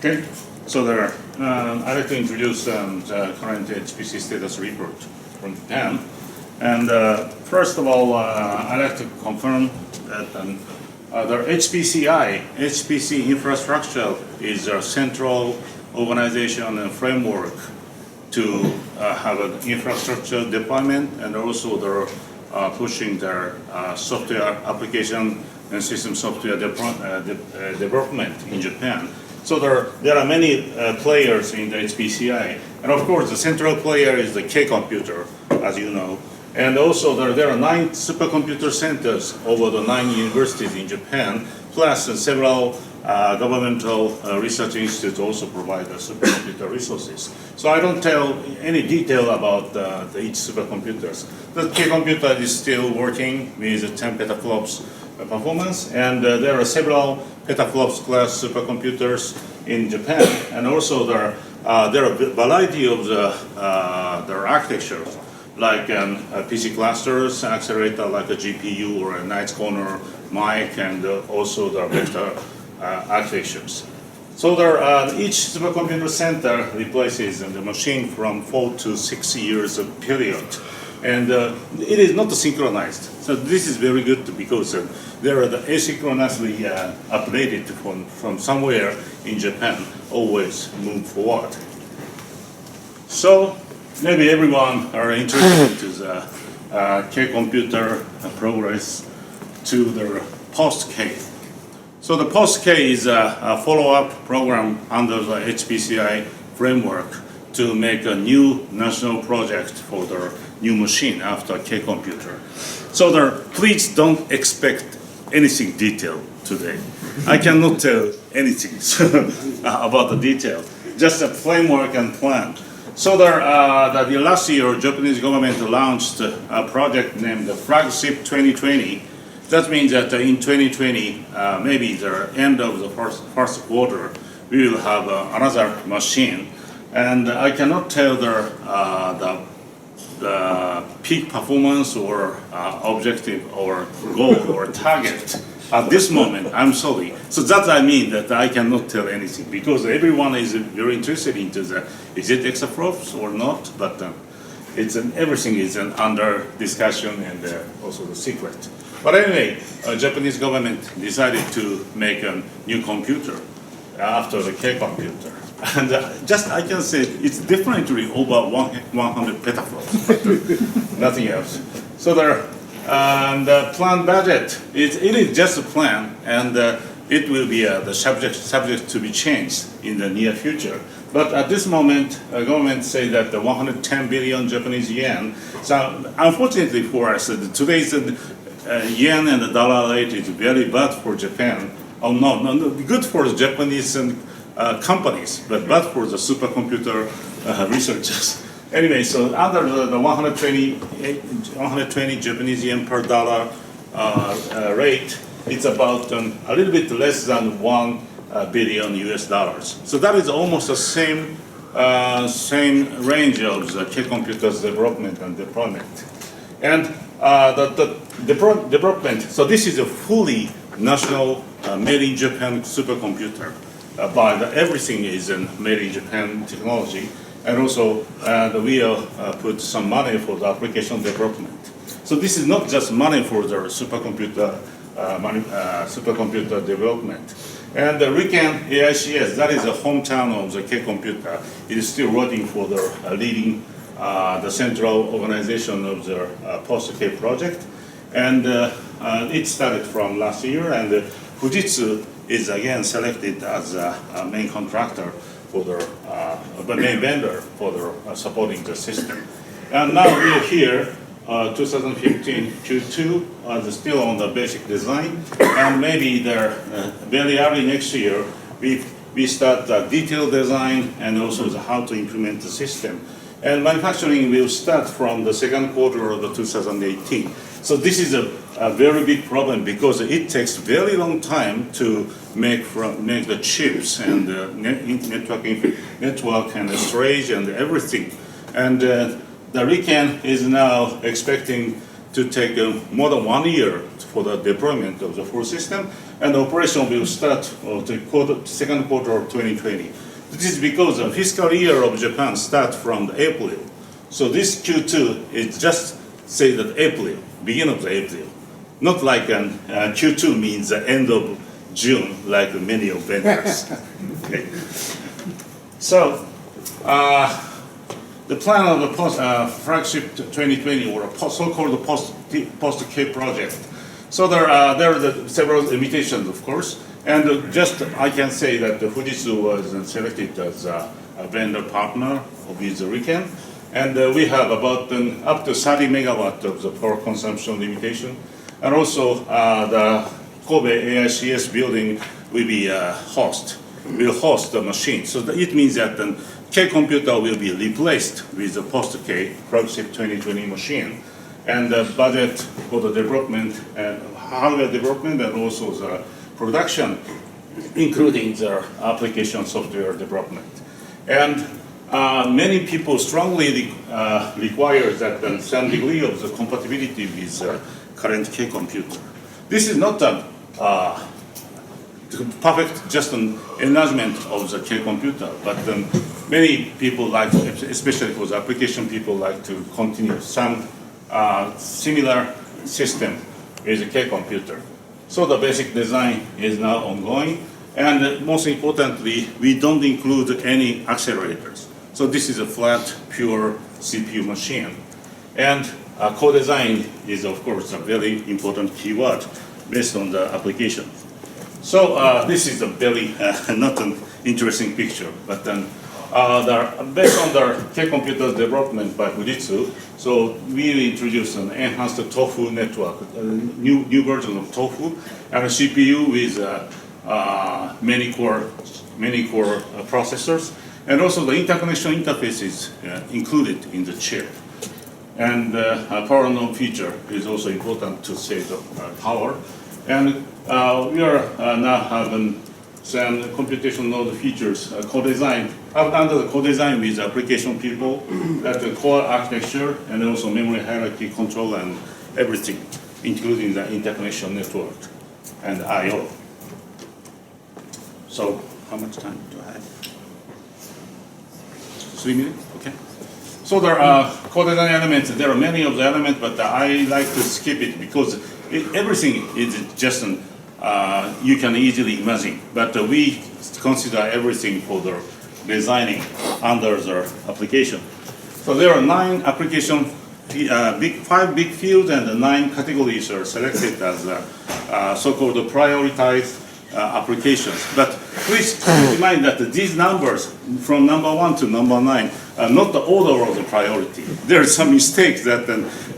Okay, so there, I'd like to introduce the current HPC status report from Japan. And first of all, I'd like to confirm that the HPC infrastructure is a central organization and framework to have an infrastructure deployment, and also they're pushing their software application and system software development in Japan. So there are many players in the HPCI, and of course the central player is the K-computer, as you know. And also there are 9 supercomputer centers over the 9 universities in Japan, plus several governmental research institutes also provide the supercomputer resources. So I don't tell any detail about each supercomputers. The K-computer is still working with 10 petaflops performance, and there are several petaflops class supercomputers in Japan, and also there are a variety of their architectures, like PC clusters, accelerator like a GPU or a Knight's Corner mic, and also the vector architectures. So each supercomputer center replaces the machine from 4 to 6 years of period. And it is not synchronized. So this is very good because they are asynchronously updated from somewhere in Japan, always move forward. So maybe everyone are interested in the K-computer progress to the post-K. So the post-K is a follow-up program under the HPCI framework to make a new national project for the new machine after K-computer. So please don't expect anything detailed today. I cannot tell anything about the detail, just a framework and plan. So the last year, Japanese government launched a project named the FLAGSHIP 2020. That means that in 2020, maybe the end of the first quarter, we will have another machine. And I cannot tell the peak performance or objective or goal or target at this moment. I'm sorry. So that I mean that I cannot tell anything because everyone is very interested into is it exaflops or not? But everything is under discussion and also the secret. But anyway, Japanese government decided to make a new computer after the K-computer. And I can say it's definitely over 100 petaflops, but nothing else. So the planned budget, it is just a plan, and it will be the subject to be changed in the near future. But at this moment, government say that the 110 billion Japanese yen. So unfortunately for us, today's yen and the dollar rate is very bad for Japan. Oh no, good for the Japanese companies, but bad for the supercomputer researchers. Anyway, so under the 120 Japanese yen per dollar rate, it's about a little bit less than 1 billion US dollars. So that is almost the same range of the K-computers development and deployment. And the development, so this is a fully national made in Japan supercomputer. Everything is made in Japan technology, and also we put some money for the application development. So this is not just money for the supercomputer development. And the RIKEN AICS, that is the hometown of the K-computer, it is still working for the leading the central organization of the post-K project. And it started from last year, and Fujitsu is again selected as a main contractor for the main vendor for the supporting the system. And now we are here, 2015 Q2, still on the basic design, and maybe very early next year we start the detailed design and also how to implement the system. And manufacturing will start from the second quarter of 2018. So this is a very big problem because it takes very long time to make the chips and the network and the storage and everything. And the RIKEN is now expecting to take more than 1 year for the deployment of the full system. and operation will start the second quarter of 2020. This is because the fiscal year of Japan starts from April. So this Q2 is just say that April, beginning of April. Not like Q2 means the end of June, like many of vendors. Okay. So the plan of the flagship 2020 or so-called post-K project. So there are several limitations, of course, and just I can say that the Fujitsu was selected as a vendor partner with RIKEN, and we have about up to 30 megawatt of the power consumption limitation, and also the Kobe AICS building will host the machine. So it means that the K computer will be replaced with the post-K flagship 2020 machine, and the budget for the development and hardware development and also the production, including the application software development. And many people strongly require that some degree of the compatibility with current K computer. This is not a perfect just an enlargement of the K computer, but many people like, especially for the application people, like to continue some similar system with the K computer. So the basic design is now ongoing, and most importantly, we don't include any accelerators. So this is a flat, pure CPU machine. And co-design is, of course, a very important keyword based on the application. So this is a very not an interesting picture, but based on the K computer development by Fujitsu, so we introduced an enhanced TOFU network, a new version of TOFU, and a CPU with many core processors, and also the interconnection interface is included in the chip. And power node feature is also important to save the power. And we are now having some computation node features co-designed under the co-design with application people, that the core architecture and also memory hierarchy control and everything, including the interconnection network and I/O. So how much time do I have? 3 minutes? Okay. So there are co-design elements. There are many of the elements, but I like to skip it because everything is just you can easily imagine. But we consider everything for the designing under the application. So there are 9 application, 5 big fields, and 9 categories are selected as so-called prioritized applications. But please keep in mind that these numbers from number 1 to number 9 are not the order of the priority. There are some mistakes that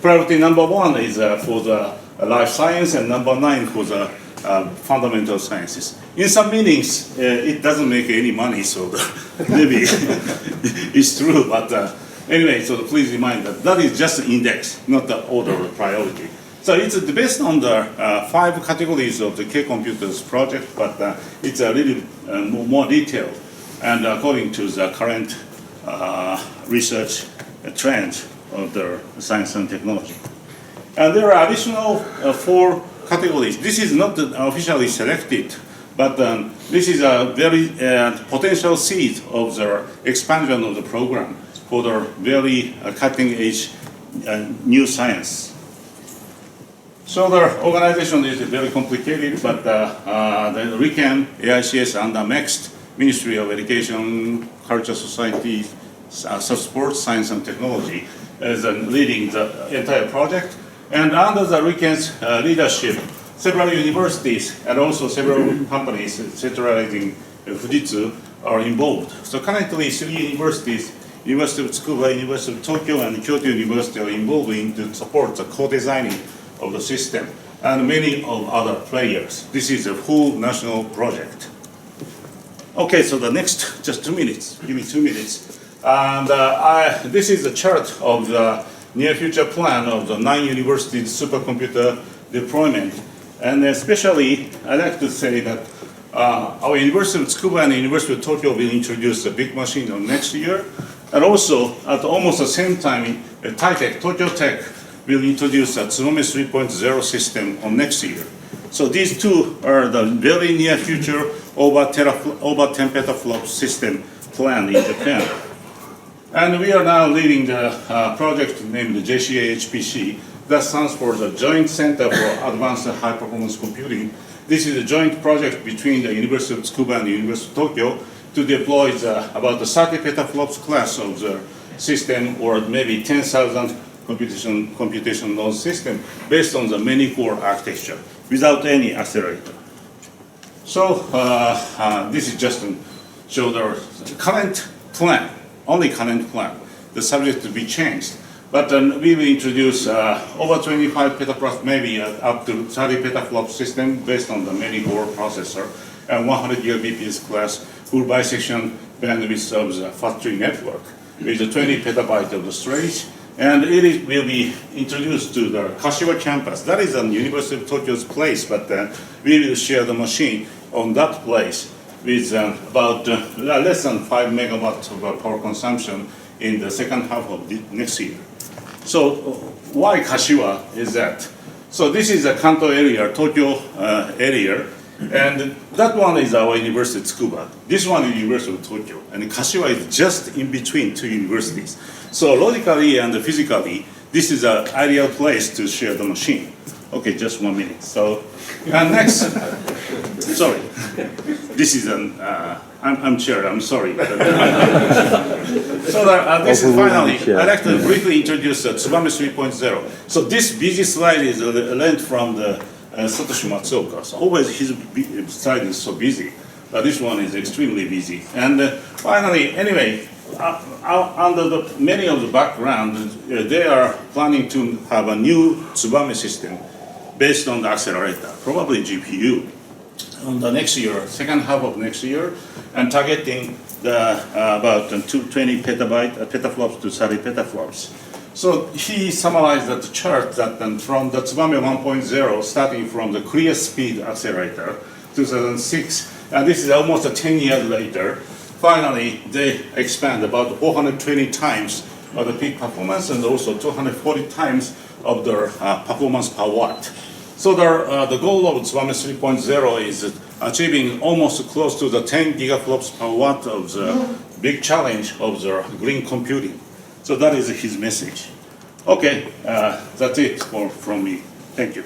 priority number 1 is for the life science and number 9 for the fundamental sciences. In some meanings, it doesn't make any money, so maybe it's true. But anyway, so please remind that is just an index, not the order of priority. So it's based on the 5 categories of the K computers project, but it's a little more detailed, and according to the current research trends of the science and technology. And there are additional 4 categories. This is not officially selected, but this is a very potential seed of the expansion of the program for the very cutting-edge new science. So the organization is very complicated, but the RIKEN, AICS, and the MEXT, Ministry of Education, Culture, Society, Sports, Science and Technology, is leading the entire project. And under the RIKEN's leadership, several universities and also several companies centralizing Fujitsu are involved. So currently 3 universities, University of Tsukuba, University of Tokyo, and Kyoto University are involved in to support the co-designing of the system, and many of other players. This is a full national project. Okay, so the next, just 2 minutes, give me 2 minutes. And this is a chart of the near future plan of the 9 universities supercomputer deployment. And especially, I'd like to say that our University of Tsukuba and the University of Tokyo will introduce a big machine on next year. And also, at almost the same time, Tokyo Tech will introduce a Tsunomi 3.0 system on next year. So these two are the very near future over 10 petaflop system planned in Japan. And we are now leading the project named the JCAHPC. That stands for the Joint Center for Advanced High Performance Computing. This is a joint project between the University of Tsukuba and the University of Tokyo to deploy about the 30 petaflops class of the system, or maybe 10,000 computation node system based on the many core architecture without any accelerator. So this is just to show the current plan, only current plan. The subject to be changed. But we will introduce over 25 petaflops, maybe up to 30 petaflop system based on the many core processor and 100 gigabps class full bisection bandwidth of the factory network with 20 petabyte of the storage. And it will be introduced to the Kashiwa campus. That is on University of Tokyo's place, but we will share the machine on that place with about less than 5 megawatts of power consumption in the second half of next year. So why Kashiwa is that? So this is a Kanto area, Tokyo area, and that one is our University of Tsukuba. This one is University of Tokyo, and Kashiwa is just in between two universities. So logically and physically, this is an ideal place to share the machine. Okay, just 1 minute. So next, sorry, this is an, I'm chair, I'm sorry. So this is finally, I'd like to briefly introduce Tsubame 3.0. So this busy slide is learned from the Satoshi Matsuoka. So always his slide is so busy, but this one is extremely busy. And finally, anyway, under the many of the background, they are planning to have a new Tsubame system based on the accelerator, probably GPU, on the next year, second half of next year, and targeting the about 20 petaflops to 30 petaflops. So he summarized that chart that from the Tsubame 1.0, starting from the clear speed accelerator, 2006, and this is almost 10 years later, finally they expand about 420 times of the peak performance and also 240 times of their performance per watt. So the goal of Tsubame 3.0 is achieving almost close to the 10 gigaflops per watt of the big challenge of the green computing. So that is his message. Okay, that's it from me. Thank you.